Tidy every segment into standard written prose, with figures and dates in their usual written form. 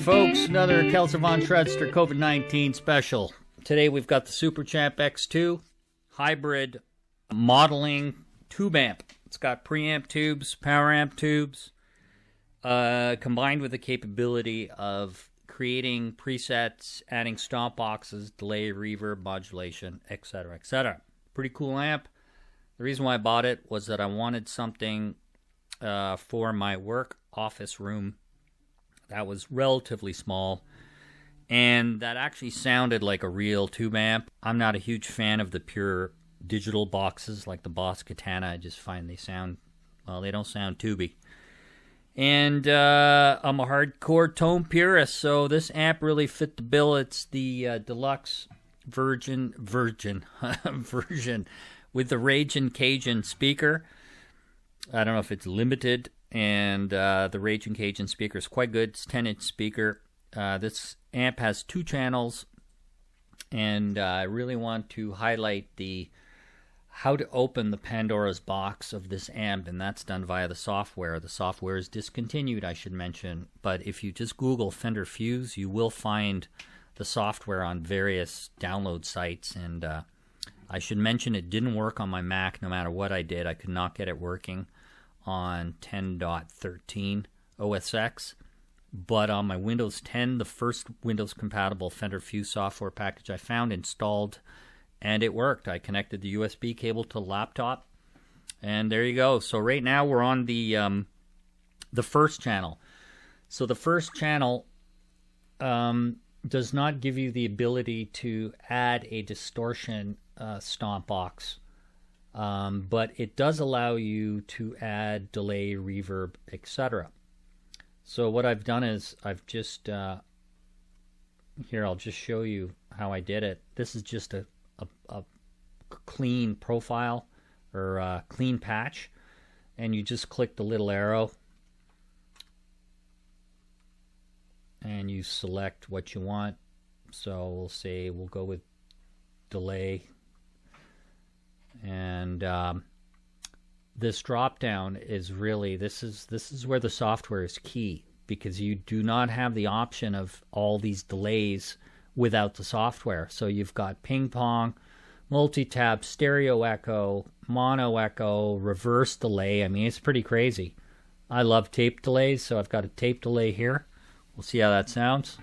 folks, another Kelser Von Treadster COVID-19 special. Today we've got the Super Champ X2 hybrid modeling tube amp. It's got preamp tubes, power amp tubes, combined with the capability of creating presets, adding stomp boxes, delay, reverb, modulation, etc., etc. Pretty cool amp. The reason why I bought it was that I wanted something for my work office room that was relatively small and that actually sounded like a real tube amp. I'm not a huge fan of the pure digital boxes like the Boss Katana. I just find they sound, well, they don't sound tubey. And I'm a hardcore tone purist, so this amp really fit the bill. It's the deluxe version with the Rajin Cajun speaker. I don't know if it's limited, and the Rajin Cajun speaker is quite good. It's a 10-inch speaker. This amp has 2 channels, and I really want to highlight how to open the Pandora's box of this amp, and that's done via the software. The software is discontinued, I should mention, but if you just Google Fender Fuse, you will find the software on various download sites, and I should mention it didn't work on my Mac no matter what I did. I could not get it working on 10.13 OS X, but on my Windows 10, the first Windows compatible Fender Fuse software package I found installed, and it worked. I connected the USB cable to the laptop, and there you go. So right now we're on the first channel. So the first channel does not give you the ability to add a distortion stomp box, but it does allow you to add delay, reverb, etc. So what I've done is I've just here, I'll just show you how I did it. This is just a clean profile or a clean patch, and you just click the little arrow and you select what you want. So we'll say we'll go with delay, and this drop down is really, this is where the software is key, because you do not have the option of all these delays without the software. So you've got ping pong, multi-tap, stereo echo, mono echo, reverse delay. I mean, it's pretty crazy. I love tape delays, so I've got a tape delay here. We'll see how that sounds.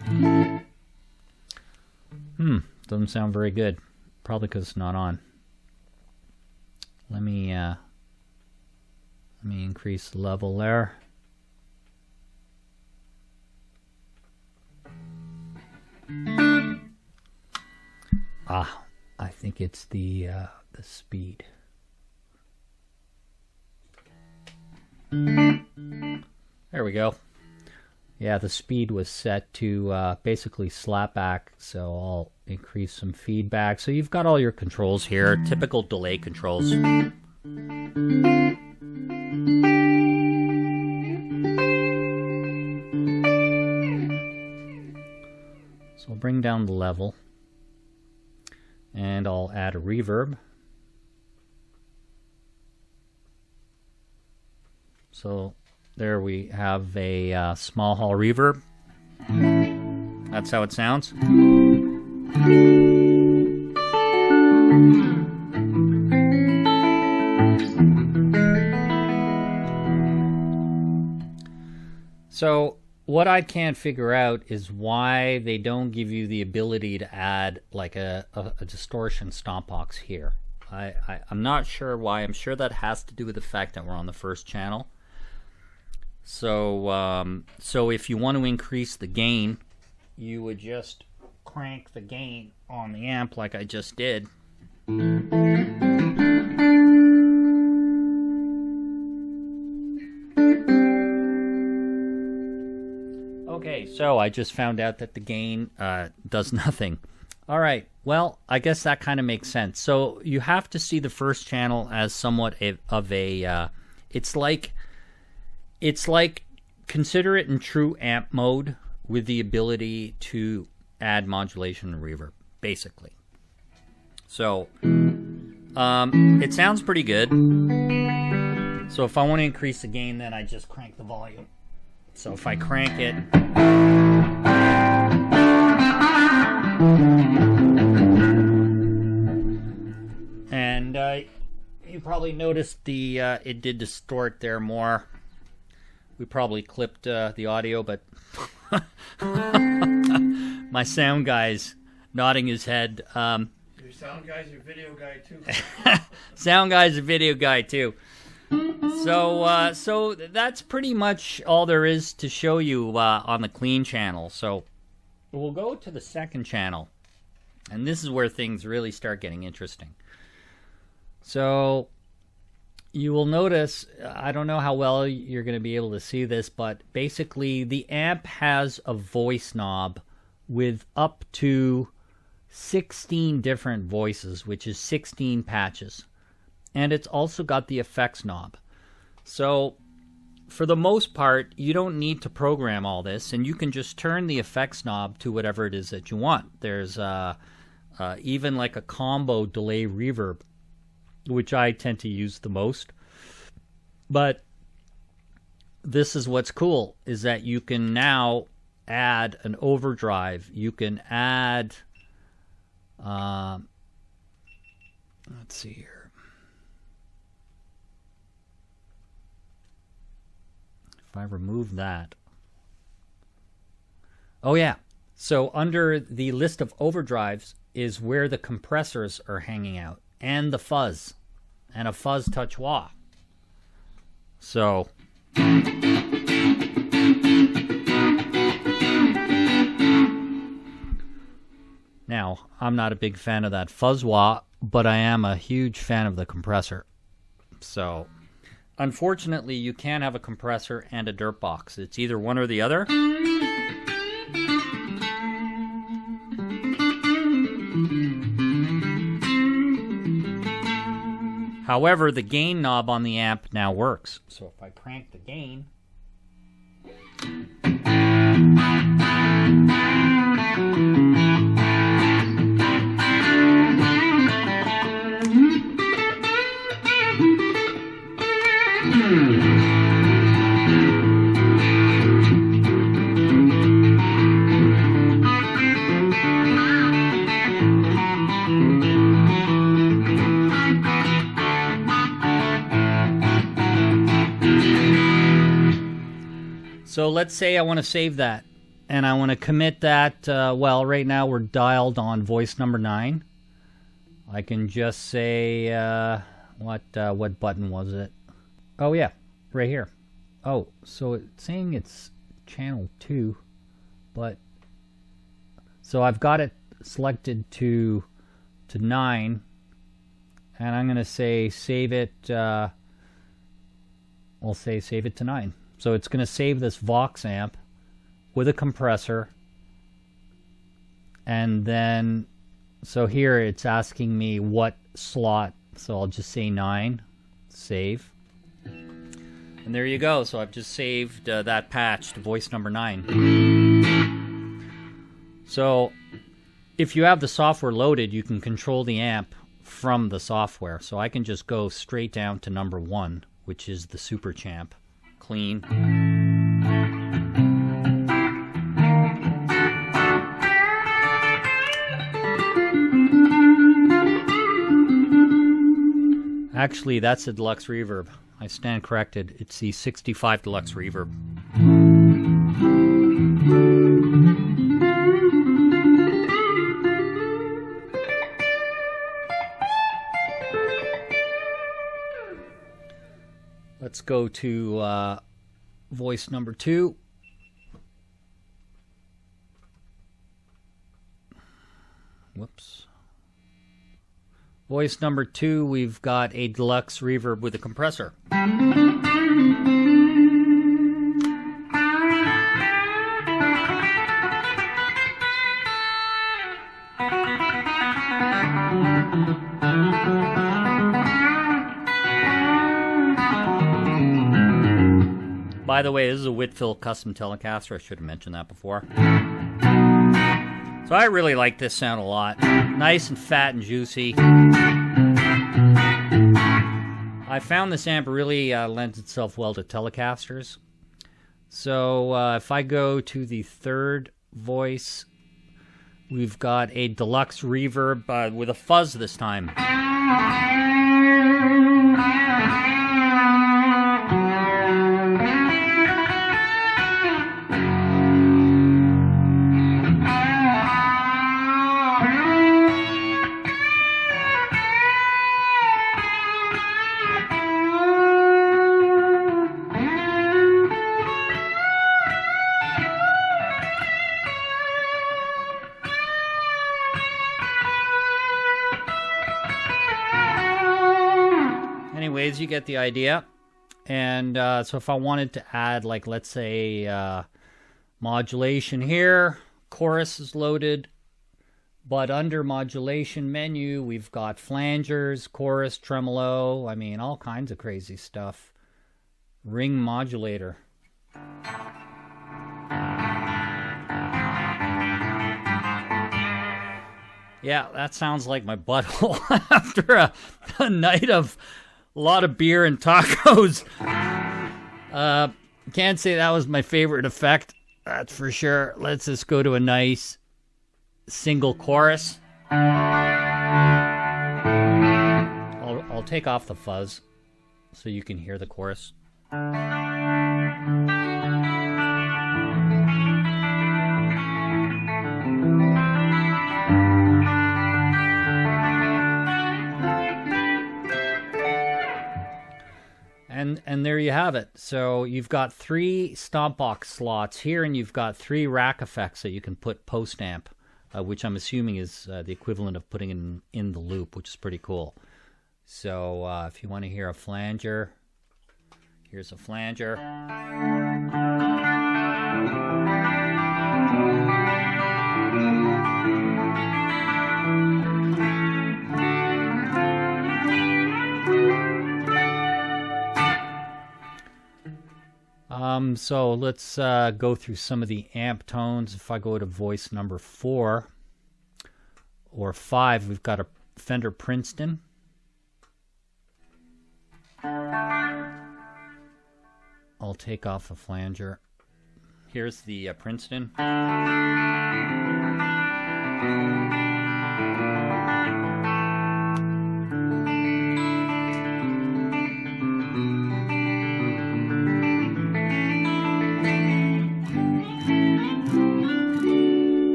Doesn't sound very good. Probably because it's not on. Let me increase the level there. I think it's the speed. There we go. Yeah, the speed was set to basically slapback, so I'll increase some feedback. So you've got all your controls here, typical delay controls. So I'll bring down the level, and I'll add a reverb. So there we have a small hall reverb. That's how it sounds. So what I can't figure out is why they don't give you the ability to add like a distortion stomp box here. I'm not sure why. I'm sure that has to do with the fact that we're on the first channel. So so if you want to increase the gain, you would just crank the gain on the amp like I just did. Okay, so I just found out that the gain does nothing. All right, well, I guess that kind of makes sense. So you have to see the first channel as somewhat of a, it's like, consider it in true amp mode with the ability to add modulation and reverb, basically. So it sounds pretty good. So if I want to increase the gain, then I just crank the volume. So if I crank it, probably noticed the it did distort there more. We probably clipped the audio, but my sound guy's nodding his head. Your sound guy's your video guy too. Sound guy's a video guy too. So that's pretty much all there is to show you on the clean channel. So we'll go to the second channel, and this is where things really start getting interesting. So you will notice, I don't know how well you're going to be able to see this, but basically the amp has a voice knob with up to 16 different voices, which is 16 patches. And it's also got the effects knob. So for the most part, you don't need to program all this, and you can just turn the effects knob to whatever it is that you want. There's even like a combo delay reverb, which I tend to use the most. But this is what's cool, is that you can now add an overdrive. You can add, let's see here. If I remove that. Oh yeah, so under the list of overdrives is where the compressors are hanging out, and the fuzz, and a fuzz touch wah. So now, I'm not a big fan of that fuzz wah, but I am a huge fan of the compressor. So unfortunately, you can't have a compressor and a dirt box. It's either one or the other. However, the gain knob on the amp now works. So if I crank the gain, so let's say I want to save that, and I want to commit that, well, right now we're dialed on voice number 9. I can just say, what button was it? Oh yeah, right here. Oh, so it's saying it's channel 2, but, so I've got it selected to 9, and I'm going to say save it, we'll say save it to 9. So it's going to save this Vox amp with a compressor. And then, so here it's asking me what slot. So I'll just say 9, save. And there you go. So I've just saved that patch to voice number 9. So if you have the software loaded, you can control the amp from the software. So I can just go straight down to number 1, which is the Super Champ. Clean. Actually, that's a deluxe reverb. I stand corrected. It's the 65 deluxe reverb. Let's go to voice number 2. Whoops. Voice number 2, we've got a deluxe reverb with a compressor. By the way, this is a Whitfield custom Telecaster. I should have mentioned that before. So I really like this sound a lot. Nice and fat and juicy. I found this amp really lends itself well to Telecasters. So if I go to the third voice, we've got a deluxe reverb with a fuzz this time. anyways, you get the idea. And so if I wanted to add, like, let's say modulation here, chorus is loaded, but under modulation menu, we've got flangers, chorus, tremolo, I mean, all kinds of crazy stuff. Ring modulator. Yeah, that sounds like my butthole after a night of a lot of beer and tacos. Can't say that was my favorite effect, that's for sure. Let's just go to a nice single chorus. I'll take off the fuzz so you can hear the chorus. And there you have it. So you've got 3 stomp box slots here, and you've got 3 rack effects that you can put post amp, which I'm assuming is the equivalent of putting in the loop, which is pretty cool. So if you want to hear a flanger, here's a flanger. So let's go through some of the amp tones. If I go to voice number 4 or 5, we've got a Fender Princeton. I'll take off a flanger. Here's the Princeton.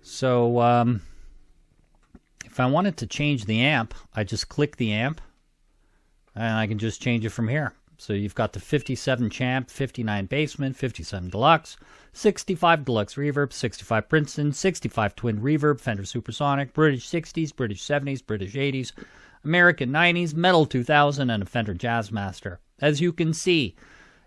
So if I wanted to change the amp, I just click the amp and I can just change it from here. So you've got the 57 Champ, 59 Basement, 57 Deluxe, 65 Deluxe Reverb, 65 Princeton, 65 Twin Reverb, Fender Supersonic, British 60s, British 70s, British 80s, American 90s, Metal 2000, and a Fender Jazzmaster. As you can see,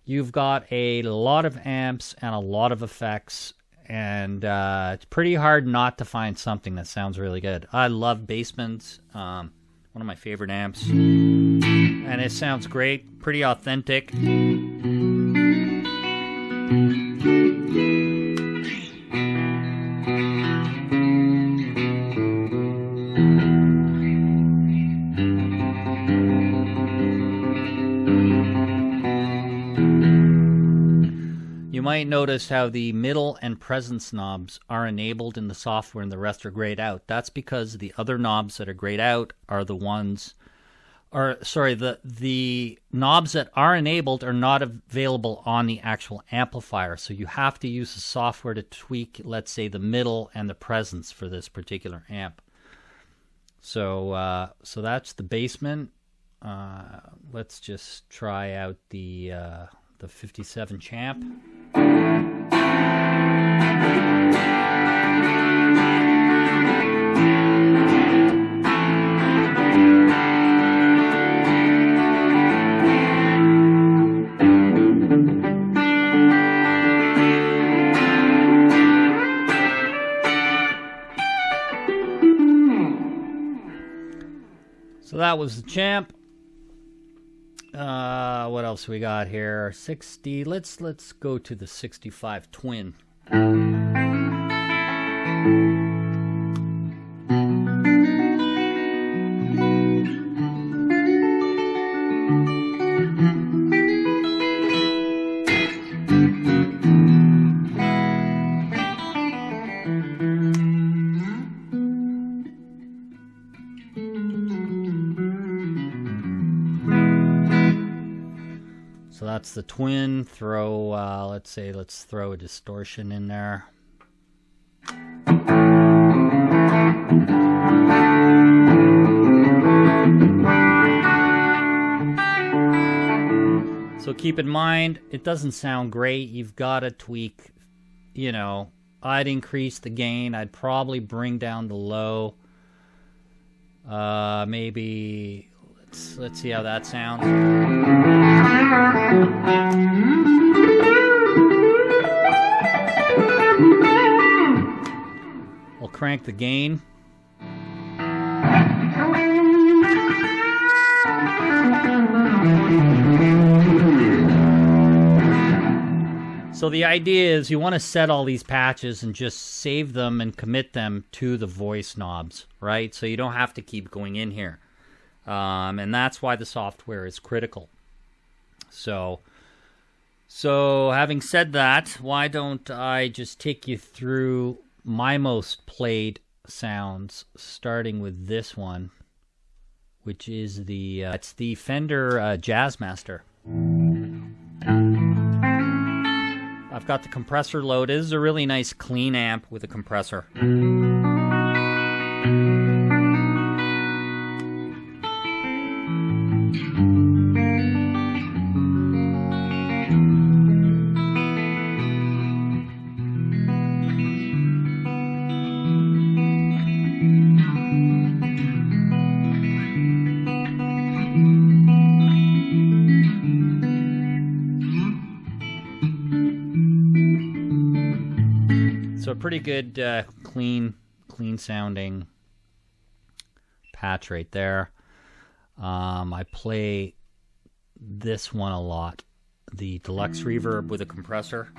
you've got a lot of amps and a lot of effects, and it's pretty hard not to find something that sounds really good. I love Basement, one of my favorite amps, and it sounds great, pretty authentic. You might notice how the middle and presence knobs are enabled in the software and the rest are grayed out. That's because the other knobs that are grayed out are the ones, or sorry, the knobs that are enabled are not available on the actual amplifier. So you have to use the software to tweak, let's say, the middle and the presence for this particular amp. So so that's the Basement. Let's just try out the 57 Champ. So that was the Champ. What else we got here? 60. Let's go to the 65 Twin. So that's the Twin. Throw, let's throw a distortion in there. So keep in mind, it doesn't sound great. You've got to tweak, you know, I'd increase the gain. I'd probably bring down the low. Maybe Let's see how that sounds. I'll crank the gain. So the idea is you want to set all these patches and just save them and commit them to the voice knobs, right? So you don't have to keep going in here. And that's why the software is critical. So having said that, why don't I just take you through my most played sounds, starting with this one, which is it's the Fender Jazzmaster. I've got the compressor loaded. This is a really nice clean amp with a compressor. So a pretty good, clean sounding patch right there. I play this one a lot, the deluxe reverb with a compressor.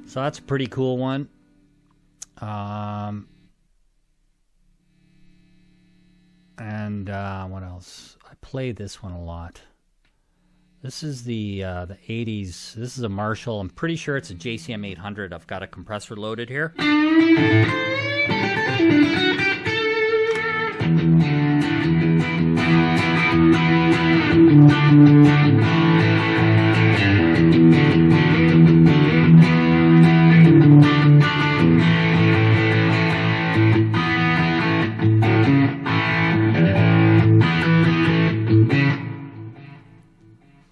So that's a pretty cool one. What else? I play this one a lot. This is the 80s. This is a Marshall. I'm pretty sure it's a JCM 800. I've got a compressor loaded here.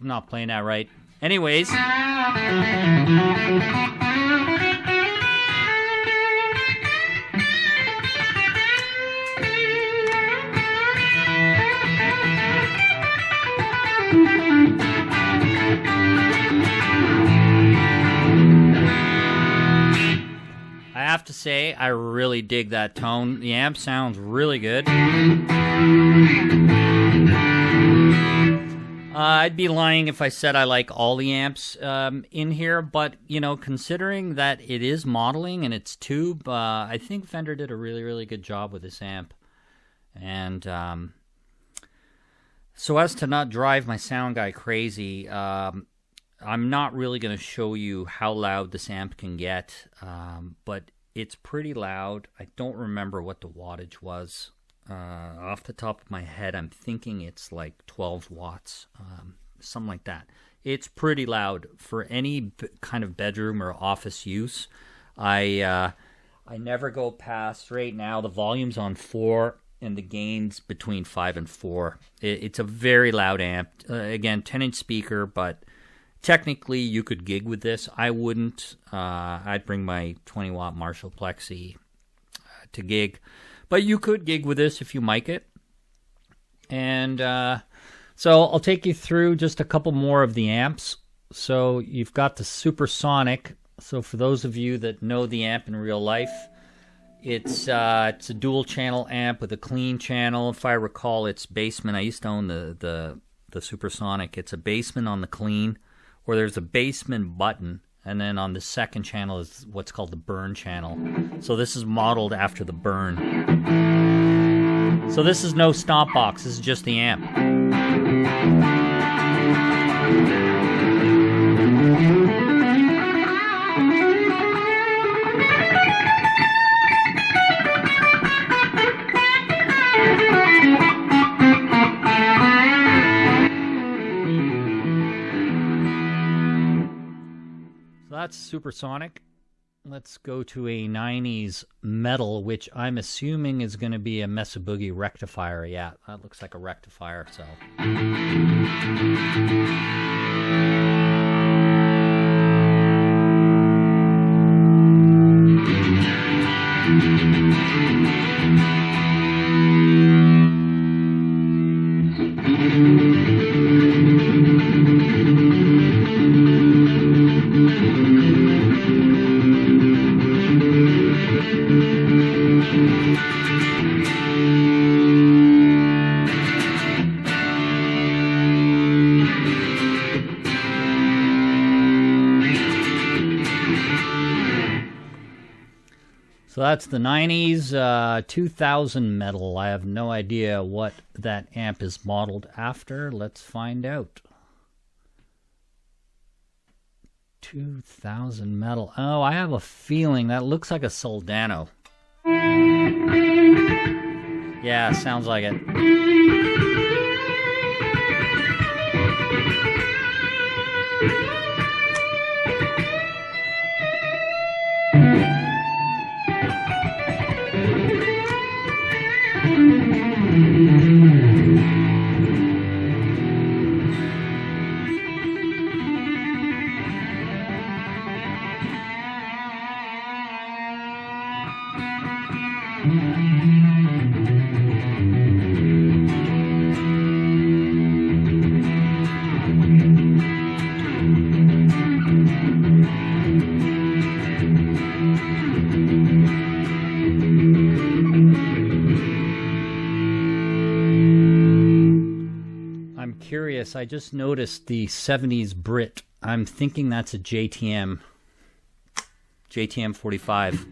I'm not playing that right. Anyways. I have to say, I really dig that tone. The amp sounds really good. I'd be lying if I said I like all the amps in here, but, you know, considering that it is modeling and it's tube, I think Fender did a really, really good job with this amp. And so as to not drive my sound guy crazy, I'm not really going to show you how loud this amp can get, but it's pretty loud. I don't remember what the wattage was. Off the top of my head, I'm thinking it's like 12 watts, something like that. It's pretty loud for any kind of bedroom or office use. I never go past, right now, the volume's on 4 and the gain's between 5 and 4. It's a very loud amp. Again, 10-inch speaker, but technically you could gig with this. I wouldn't. I'd bring my 20-watt Marshall Plexi to gig. But you could gig with this if you mic it. And so I'll take you through just a couple more of the amps. So you've got the Supersonic. So for those of you that know the amp in real life, it's a dual channel amp with a clean channel. If I recall, it's basement. I used to own the Supersonic. It's a basement on the clean, or there's a basement button. And then on the second channel is what's called the burn channel. So this is modeled after the burn. So this is no stomp box. This is just the amp. that's supersonic. Let's go to a 90s metal, which I'm assuming is going to be a Mesa Boogie rectifier. Yeah, that looks like a rectifier, so... So that's the 90s, 2000 metal. I have no idea what that amp is modeled after. Let's find out. 2000 metal. Oh, I have a feeling that looks like a Soldano. Yeah, sounds like it. Curious, I just noticed the 70s Brit. I'm thinking that's a JTM 45.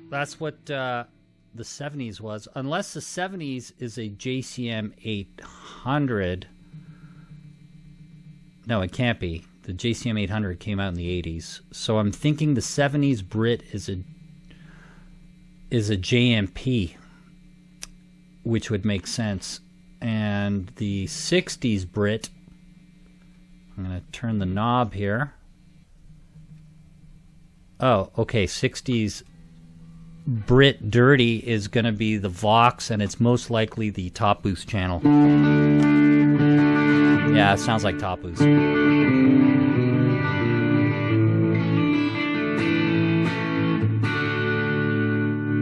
That's what the 70s was. Unless the 70s is a JCM 800. No, it can't be. The JCM 800 came out in the 80s. So I'm thinking the 70s Brit is a JMP, which would make sense. And the 60s Brit, I'm going to turn the knob here. Oh, okay, 60s Brit Dirty is going to be the Vox, and it's most likely the Top Boost channel. Yeah, it sounds like Top Boost.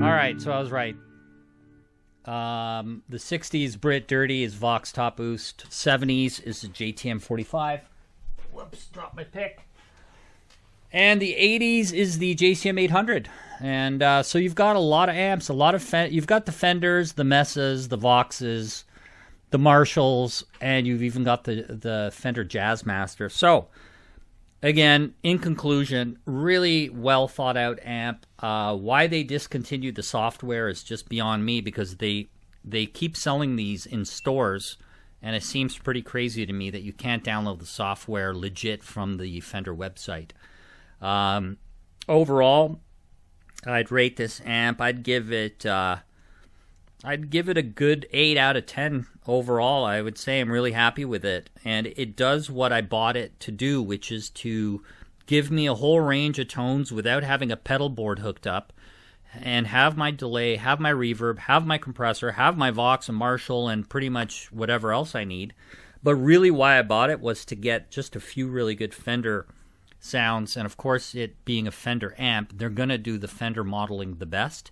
Alright, so I was right. The 60s Brit Dirty is Vox Top Boost. 70s is the JTM 45. Whoops, dropped my pick. And the 80s is the JCM 800. And so you've got a lot of amps, you've got the Fenders, the Mesas, the Voxes, the Marshalls, and you've even got the Fender Jazzmaster. So, again, in conclusion, really well thought out amp. Why they discontinued the software is just beyond me, because they keep selling these in stores, and it seems pretty crazy to me that you can't download the software legit from the Fender website. Overall, I'd rate this amp. I'd give it a good 8 out of 10 overall. I would say I'm really happy with it, and it does what I bought it to do, which is to give me a whole range of tones without having a pedal board hooked up, and have my delay, have my reverb, have my compressor, have my Vox and Marshall, and pretty much whatever else I need. But really why I bought it was to get just a few really good Fender sounds, and of course, it being a Fender amp, they're going to do the Fender modeling the best.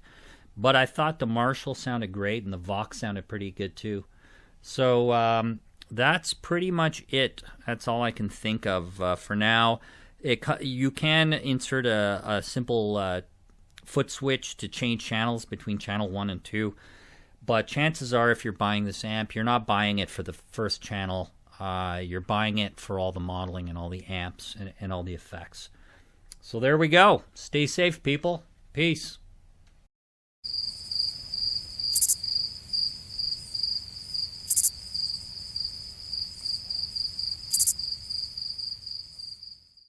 But I thought the Marshall sounded great, and the Vox sounded pretty good too. So that's pretty much it. That's all I can think of for now. You can insert a simple foot switch to change channels between channel 1 and 2. But chances are, if you're buying this amp, you're not buying it for the first channel. You're buying it for all the modeling and all the amps and all the effects. So there we go. Stay safe, people. Peace.